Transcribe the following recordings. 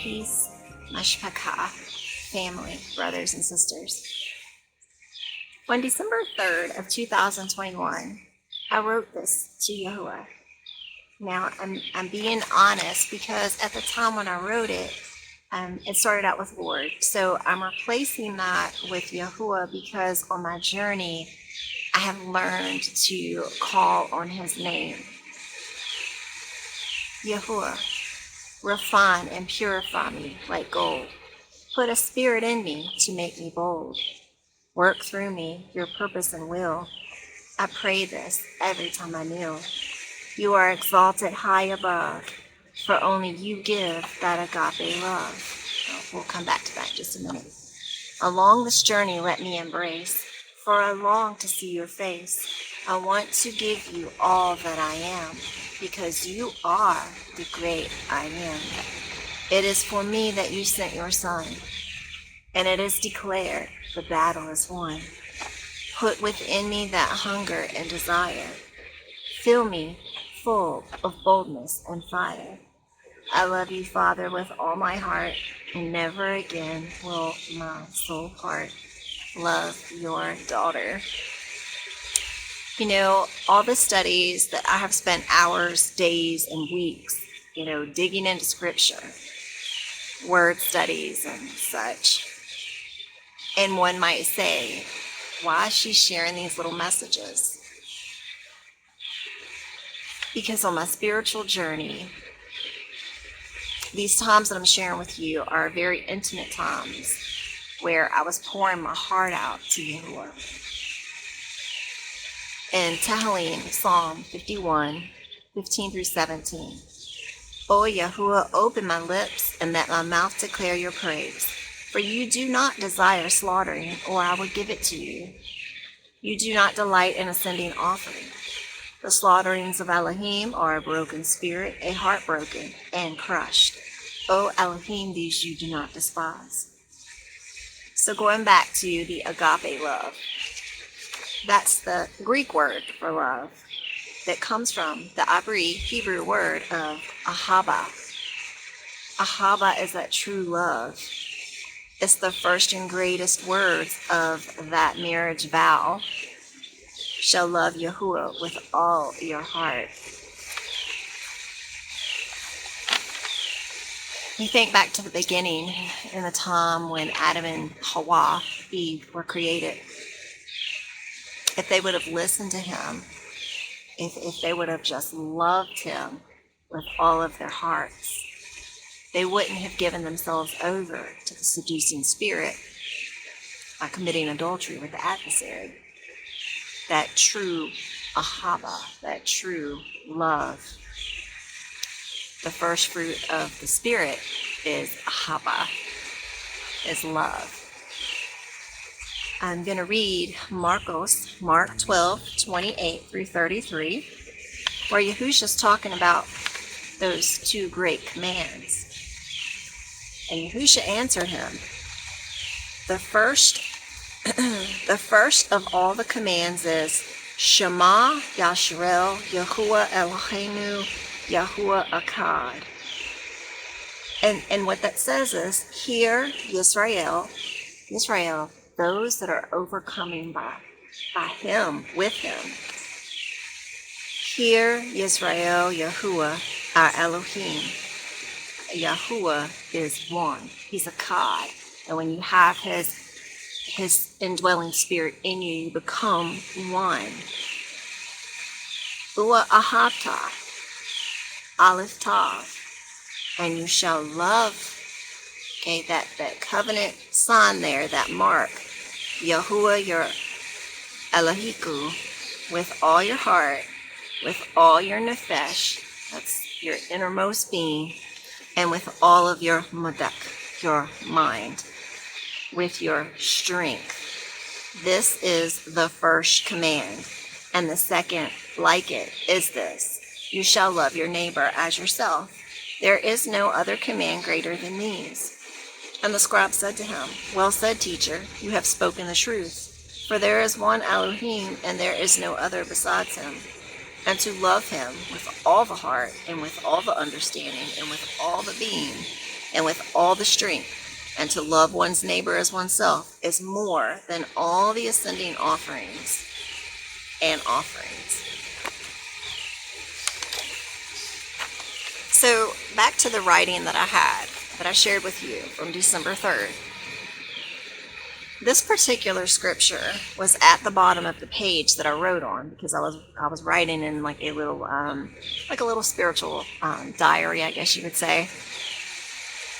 peace, mashpaka, family, brothers and sisters. On December 3rd of 2021, I wrote this to Yahuah. Now, I'm being honest because at the time when I wrote it, it started out with Lord. So I'm replacing that with Yahuah because on my journey, I have learned to call on his name. Yahuah, refine and purify me like gold. Put a spirit in me to make me bold. Work through me your purpose and will. I pray this every time I kneel. You are exalted high above, for only you give that agape love. We'll come back to that in just a minute. Along this journey, let me embrace, for I long to see your face. I want to give you all that I am, because you are the great I am. It is for me that you sent your Son, and it is declared the battle is won. Put within me that hunger and desire. Fill me full of boldness and fire. I love you, Father, with all my heart, and never again will my soul part. Love, your daughter. You know, all the studies that I have spent hours, days, and weeks, digging into scripture, word studies and such. And one might say, why is she sharing these little messages? Because on my spiritual journey, these times that I'm sharing with you are very intimate times where I was pouring my heart out to Yahuah. In Tehillim, Psalm 51, 15 through 17. O Yahuah, open my lips and let my mouth declare your praise. For you do not desire slaughtering, or I would give it to you. You do not delight in a sending offering. The slaughterings of Elohim are a broken spirit, a heart broken and crushed. O Elohim, these you do not despise. So going back to the agape love, that's the Greek word for love that comes from the Hebrew word of ahaba. Ahaba is that true love. It's the first and greatest words of that marriage vow. Shall love Yahuah with all your heart. You think back to the beginning, in the time when Adam and Hawa, Eve, were created. If they would have listened to him, if they would have just loved him with all of their hearts, they wouldn't have given themselves over to the seducing spirit by committing adultery with the adversary. That true ahava, that true love. The first fruit of the Spirit is ahava, is love. I'm going to read Mark 12, 28 through 33, where Yahushua's talking about those two great commands. And Yahushua answered him, the first of all the commands is Shema Yashrel Yahuah Eloheinu Yahuah Akkad. And what that says is, hear Yisrael, those that are overcoming by him, with him. Hear Yisrael Yahuah, our Elohim. Yahuah is one. He's Akkad. And when you have his indwelling spirit in you, you become one. Ua Ahavta, Aleph Tav, and you shall love, that covenant sign there, that mark, Yahuah, your Elohiku, with all your heart, with all your nefesh, that's your innermost being, and with all of your modak, your mind, with your strength. This is the first command. And the second, like it, is this: you shall love your neighbor as yourself. There is no other command greater than these. And the scribe said to him, well said, teacher, you have spoken the truth. For there is one Elohim, and there is no other besides him. And to love him with all the heart, and with all the understanding, and with all the being, and with all the strength, and to love one's neighbor as oneself is more than all the ascending offerings and offerings. So back to the writing that I shared with you from December 3rd. This particular scripture was at the bottom of the page that I wrote on, because I was writing in like a little spiritual diary, I guess you would say.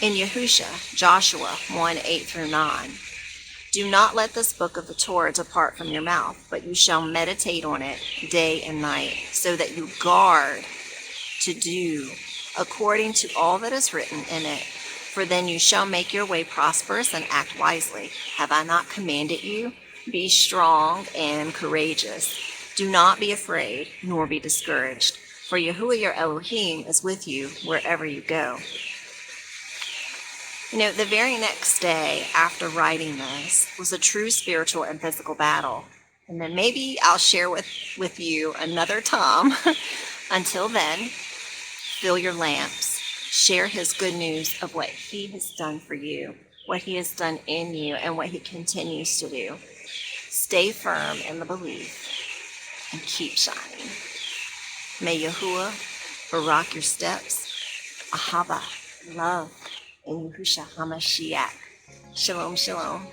In Yahushua, Joshua 1:8-9. Do not let this book of the Torah depart from your mouth, but you shall meditate on it day and night, so that you guard to do according to all that is written in it. For then you shall make your way prosperous and act wisely. Have I not commanded you? Be strong and courageous. Do not be afraid, nor be discouraged. For Yahuah your Elohim is with you wherever you go. The very next day after writing this was a true spiritual and physical battle. And then maybe I'll share with you another time. Until then, fill your lamps. Share his good news of what he has done for you, what he has done in you, and what he continues to do. Stay firm in the belief and keep shining. May Yahuah barak your steps. Ahava, love, in Yahushua HaMashiach. Shalom, shalom.